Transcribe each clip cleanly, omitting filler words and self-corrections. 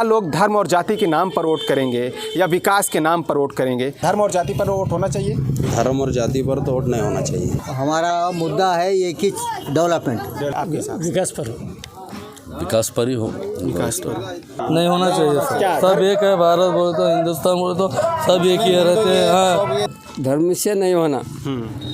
लोग धर्म और जाति के नाम पर वोट करेंगे या विकास के नाम पर वोट करेंगे? धर्म और जाति पर वोट होना चाहिए? धर्म और जाति पर तो वोट नहीं होना चाहिए। हमारा मुद्दा है ये कि डेवलपमेंट, आपके साथ विकास पर ही हो। विकास पर नहीं होना चाहिए सब एक है। भारत बोले तो हिंदुस्तान बोले तो सब एक ही रहते हैं। हाँ, धर्म से नहीं होना।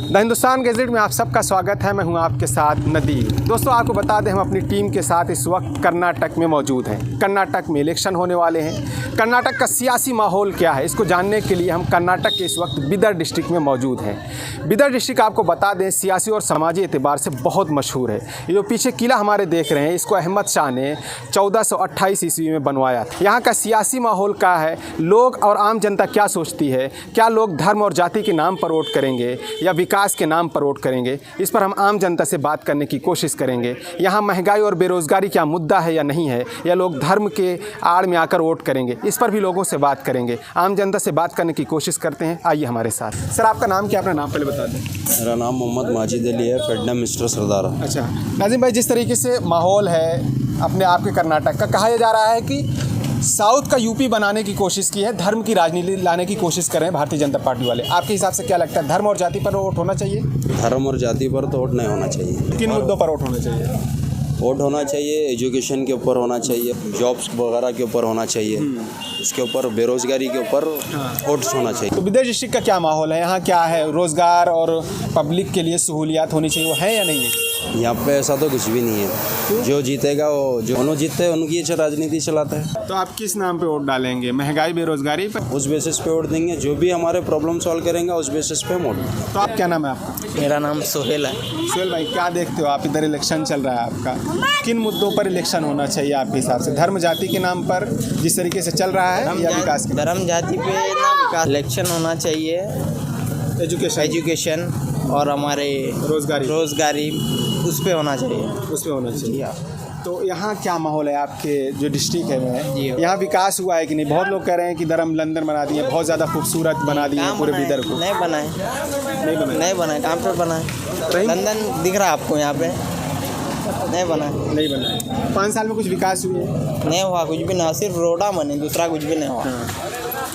द हिंदुस्तान गैजेट में आप सबका स्वागत है। मैं हूं आपके साथ नदीर। दोस्तों, आपको बता दें हम अपनी टीम के साथ इस वक्त कर्नाटक में मौजूद हैं। कर्नाटक में इलेक्शन होने वाले हैं। कर्नाटक का सियासी माहौल क्या है, इसको जानने के लिए हम कर्नाटक के इस वक्त बीदर डिस्ट्रिक्ट में मौजूद हैं। बीदर डिस्ट्रिक्ट आपको बता दें सियासी और समाजी एतबार से बहुत मशहूर है। ये जो पीछे किला हमारे देख रहे हैं, इसको अहमद शाह ने 1428 ईस्वी में बनवाया था। यहाँ का सियासी माहौल क्या है, लोग और आम जनता क्या सोचती है, क्या लोग धर्म और जाति के नाम पर वोट करेंगे या विकास के नाम पर वोट करेंगे, इस पर हम आम जनता से बात करने की कोशिश करेंगे। यहाँ महंगाई और बेरोजगारी क्या मुद्दा है या नहीं है, या लोग धर्म के आड़ में आकर वोट करेंगे, इस पर भी लोगों से बात करेंगे। आम जनता से बात करने की कोशिश करते हैं। आइए हमारे साथ। सर, आपका नाम क्या? अपना नाम पहले बता दें। मेरा नाम मोहम्मद माजिद अली है, फेडनम मिस्टर सरदार। अच्छा नाजिम भाई, जिस तरीके से माहौल है अपने आप के कर्नाटक का, कहा जा रहा है कि साउथ का यूपी बनाने की कोशिश की है, धर्म की राजनीति लाने की कोशिश कर रहे हैं भारतीय जनता पार्टी वाले। आपके हिसाब से क्या लगता है, धर्म और जाति पर वोट होना चाहिए? धर्म और जाति पर तो वोट नहीं होना चाहिए। किन मुद्दों पर वोट होना चाहिए? वोट होना चाहिए एजुकेशन के ऊपर होना चाहिए, जॉब्स वगैरह के ऊपर होना चाहिए, उसके ऊपर बेरोजगारी के ऊपर वोट्स होना चाहिए। तो बीदर डिस्ट्रिक्ट का क्या माहौल है, यहाँ क्या है, रोजगार और पब्लिक के लिए सहूलियात होनी चाहिए, वो है या नहीं है? यहाँ पे ऐसा तो कुछ भी नहीं है। जो जीतेगा वो जो जीतते हैं उनकी राजनीति चलाता है। तो आप किस नाम पे वोट डालेंगे, महंगाई बेरोजगारी पर? उस बेसिस पे वोट देंगे, जो भी हमारे प्रॉब्लम सॉल्व करेंगे उस बेसिस पे वोट। तो आप क्या नाम है आपका? मेरा नाम सोहेल है। सोहेल भाई, क्या देखते हो आप, इधर इलेक्शन चल रहा है आपका, किन मुद्दों पर इलेक्शन होना चाहिए आपके हिसाब से? धर्म जाति के नाम पर जिस तरीके से चल रहा है या विकास के? धर्म जाति पे ना विकास, इलेक्शन होना चाहिए, एजुकेशन और हमारे रोजगारी उस पे होना चाहिए। उस पे होना चाहिए। तो यहाँ क्या माहौल है आपके जो डिस्ट्रिक्ट है, यहाँ विकास हुआ है कि नहीं? बहुत लोग कह रहे हैं कि धर्म लंदन बना दिए, बहुत ज़्यादा खूबसूरत बना दिए पूरे बीदर को। नहीं बनाए कहाँ पे बनाए? लंदन दिख रहा है आपको यहाँ पे? नहीं बना। 5 साल में कुछ विकास हुआ है? नहीं हुआ, कुछ भी नहीं, सिर्फ रोडा बने, दूसरा कुछ भी नहीं हुआ।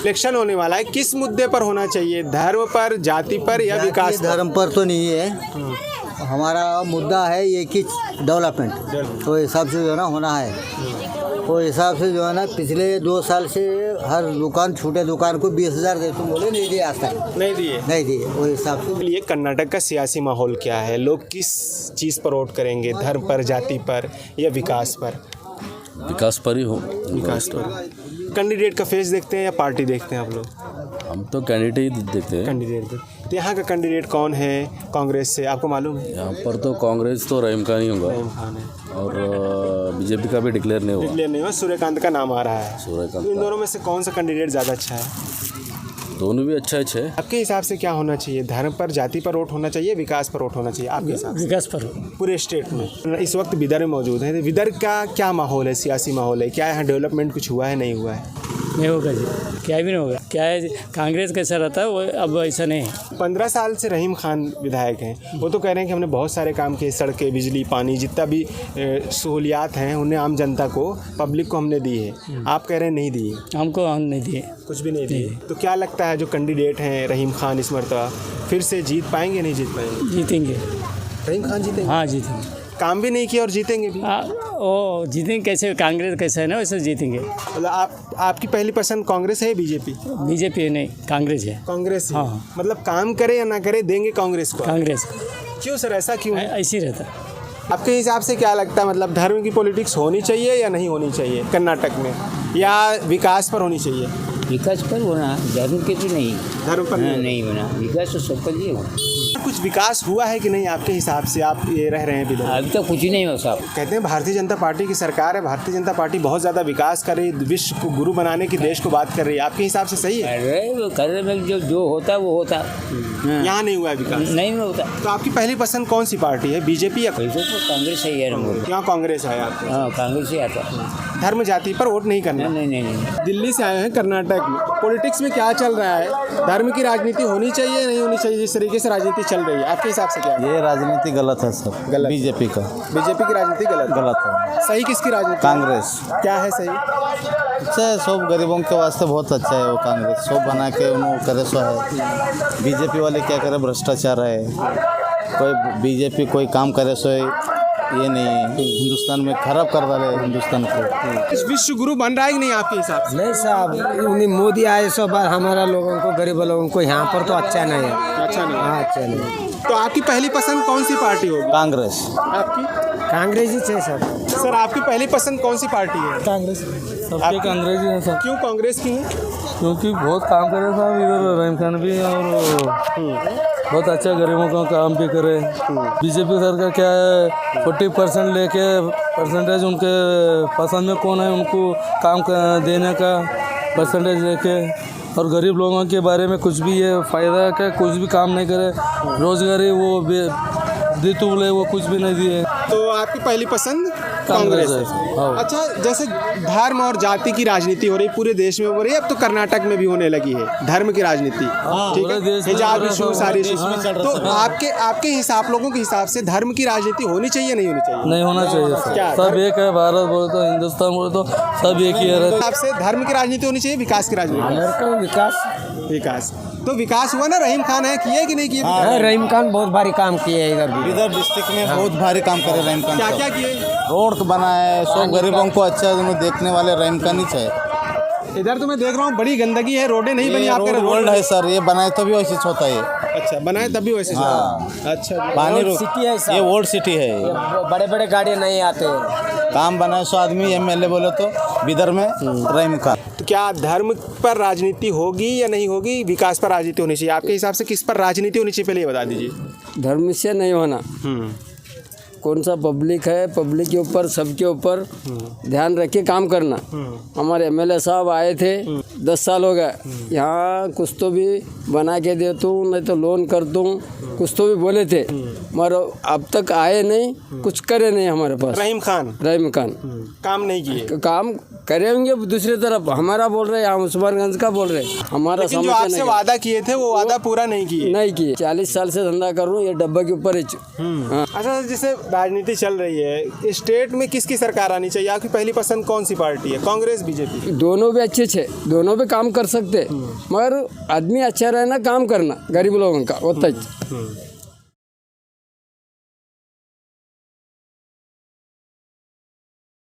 इलेक्शन होने वाला है, किस मुद्दे पर होना चाहिए, धर्म पर, जाति पर या विकास पर? धर्म पर तो नहीं है। हमारा मुद्दा है ये कि डेवलपमेंट, तो हिसाब से जो है ना होना है। तो हिसाब से जो है ना पिछले 2 साल से हर दुकान, छोटे दुकान को 20,000 दे, तो बोले नहीं दिए आज तक। नहीं दिए वो हिसाब से। लिए कर्नाटक का सियासी माहौल क्या है, लोग किस चीज़ पर वोट करेंगे, धर्म पर, जाति पर या विकास पर? विकास पर ही हो। विकास पर। कैंडिडेट का फेस देखते हैं या पार्टी देखते हैं आप लोग? हम तो कैंडिडेट ही देखते हैं। कैंडिडेट। तो यहाँ का कैंडिडेट कौन है कांग्रेस से, आपको मालूम है? यहाँ पर तो कांग्रेस तो रहीम खान ही होगा, रहीम खान है। और बीजेपी का भी डिक्लेयर नहीं हुआ। सूर्यकांत का नाम आ रहा है। सूर्यकांत। तो इन दोनों में से कौन सा कैंडिडेट ज़्यादा अच्छा है? दोनों भी अच्छा है। आपके हिसाब से क्या होना चाहिए, धर्म पर, जाति पर वोट होना चाहिए, विकास पर वोट होना चाहिए आपके हिसाब से? विकास पर। पूरे स्टेट में इस वक्त बीदर में मौजूद है। बीदर का क्या माहौल है, सियासी माहौल है, क्या यहाँ डेवलपमेंट कुछ हुआ है, नहीं हुआ है? नहीं होगा जी, क्या भी नहीं होगा। क्या है, कांग्रेस कैसा रहता है वो अब ऐसा नहीं है। 15 साल से रहीम खान विधायक हैं, वो तो कह रहे हैं कि हमने बहुत सारे काम किए, सड़कें, बिजली, पानी, जितना भी सहूलियात हैं उन्हें आम जनता को, पब्लिक को हमने दी है। आप कह रहे हैं नहीं दिए। हमको हम नहीं दिए, कुछ भी नहीं दिए। तो क्या लगता है जो कैंडिडेट हैं रहीम खान इस मरतबा फिर से जीत पाएंगे, नहीं जीत पाएंगे? जीतेंगे। रहीम खान जीतेंगे? हाँ जीतेंगे। काम भी नहीं किया और जीतेंगे भी? वो जीतेंगे कैसे, कांग्रेस कैसे है ना वैसे जीतेंगे। मतलब आपकी पहली पसंद कांग्रेस है, बीजेपी? बीजेपी नहीं, कांग्रेस है। कांग्रेस है। हाँ। मतलब काम करे या ना करे देंगे कांग्रेस को? कांग्रेस। क्यों सर, ऐसा क्यों है? ऐसे ही रहता। आपके हिसाब से क्या लगता है, मतलब धर्म की पॉलिटिक्स होनी चाहिए या नहीं होनी चाहिए कर्नाटक में, या विकास पर होनी चाहिए? विकास पर होना, धर्म के तो नहीं। धर्म पर नहीं होना, विकास तो सब पर ही हो। कुछ विकास हुआ है कि नहीं आपके हिसाब से, आप ये रह रहे हैं बीदर? अभी तो कुछ ही नहीं हो साहब। कहते हैं भारतीय जनता पार्टी की सरकार है, भारतीय जनता पार्टी बहुत ज़्यादा विकास कर रही है, विश्व को गुरु बनाने की देश को बात कर रही है, आपके हिसाब से सही है? अरे वो कर रहे में जो होता है वो होता है। यहाँ नहीं हुआ है विकास? नहीं होता। तो आपकी पहली पसंद कौन सी पार्टी है, बीजेपी या वैसे तो कांग्रेस ही है। यहाँ कांग्रेस है आपको? हाँ, कांग्रेस ही आता है। धर्म जाति पर वोट नहीं करना? नहीं। दिल्ली से आए हैं कर्नाटक में, पॉलिटिक्स में क्या चल रहा है, धर्म की राजनीति होनी चाहिए नहीं होनी चाहिए, जिस तरीके से राजनीति चल रही है आपके हिसाब से क्या है? ये राजनीति गलत है सर, गलत। बीजेपी का बीजेपी की राजनीति गलत है। सही किसकी राजनीति? कांग्रेस क्या है सही? अच्छा है, सब गरीबों के वास्ते बहुत अच्छा है वो कांग्रेस, सब बना के उन्होंने करे सो है। बीजेपी वाले क्या करे, भ्रष्टाचार है, कोई बीजेपी कोई काम करे सो ये नहीं है, हिंदुस्तान में खराब कर रहा है हिंदुस्तान को। विश्व गुरु बन रहा है कि नहीं आपके हिसाब से? नहीं साहब, उन्हीं मोदी आए सो बार हमारा लोगों को, गरीब लोगों को यहाँ पर तो अच्छा नहीं है। अच्छा नहीं। हाँ, अच्छा नहीं। तो आपकी पहली पसंद कौन सी पार्टी होगी? कांग्रेस। आपकी? कांग्रेस ही चाहिए सर। सर आपकी पहली पसंद कौन सी पार्टी है? कांग्रेस। सबके कांग्रेस ही है सर, क्यों कांग्रेस की है? क्योंकि बहुत काम करे साहब इधर रहीम खान भी, और बहुत अच्छा गरीबों का काम भी करे। बीजेपी सरकार क्या है, 40% लेके परसेंटेज उनके पसंद में कौन है उनको काम देने का परसेंटेज लेके, और गरीब लोगों के बारे में कुछ भी ये फ़ायदा का कुछ भी काम नहीं करे। रोजगारी वो दी तो बोले वो कुछ भी नहीं दिए। तो आपकी पहली पसंद कांग्रेस कांग्रेस है। है। हाँ। अच्छा, जैसे धर्म और जाति की राजनीति हो रही पूरे देश में हो रही है, अब तो कर्नाटक में भी होने लगी है धर्म की राजनीति। ठीक पूरे है, देश में हिजाब हो रहा इशू है, सारी देश इशू। में चल तो रहा है। आपके हिसाब, लोगों के हिसाब से धर्म की राजनीति होनी चाहिए नहीं होनी चाहिए? नहीं होना चाहिए सर, क्या? सब एक है, भारत बोले तो हिंदुस्तान बोले तो सब एक ही है। आपसे धर्म की राजनीति होनी चाहिए, विकास की राजनीति? विकास। विकास। तो विकास हुआ ना, रहीम खान है, किए कि नहीं किए? रहीम खान बहुत भारी काम किए इधर भी। इधर डिस्ट्रिक्ट में बहुत भारी काम करे रहीम खान क्या साहब। क्या किए? रोड बनाए, सब गरीबों को अच्छा उन्हें देखने वाले रहीम खान ही चाहिए। इधर तो मैं देख रहा हूँ बड़ी गंदगी है, रोडें नहीं बनी ये आपके? रोड वर्ल्ड है सर, ये बनाए तो भी वैसे होता है। अच्छा, बनाए तभी वैसे चला। हाँ। अच्छा जी। पानी Old city है सर। ये ओल्ड सिटी है। बड़े बड़े गाड़ी नहीं आते। काम बनाए सो आदमी एमएलए बोले तो बिदर में रहीम खान। तो क्या धर्म पर राजनीति होगी या नहीं होगी, विकास पर राजनीति होनी चाहिए? आपके हिसाब से किस पर राजनीति होनी चाहिए, पहले ये बता दीजिए। धर्म से नहीं होना। कौन सा पब्लिक है, पब्लिक के ऊपर, सबके ऊपर ध्यान रख के काम करना। हमारे एमएलए साहब आए थे, 10 साल हो गए, यहाँ कुछ तो भी बना के दे दूँ, नहीं तो लोन कर दूँ, कुछ तो भी बोले थे, मगर अब तक आए नहीं, कुछ करे नहीं हमारे पास। रहीम खान काम नहीं किए? काम करे होंगे दूसरी तरफ, हमारा बोल रहे हैं, हम उस्मानगंज का बोल रहे हैं, हमारा लेकिन जो समस्या आपसे नहीं वादा किए थे वो वादा पूरा नहीं किए? नहीं किए। 40 साल से धंधा कर रहा हूँ, ये डब्बा के ऊपर ही। हाँ। अच्छा, जैसे राजनीति चल रही है, स्टेट में किसकी सरकार आनी चाहिए? आपकी पहली पसंद कौन सी पार्टी है, कांग्रेस बीजेपी? दोनों भी अच्छे थे, दोनों भी काम कर सकते, मगर आदमी अच्छा रहना, काम करना, गरीब लोगों का होता ही।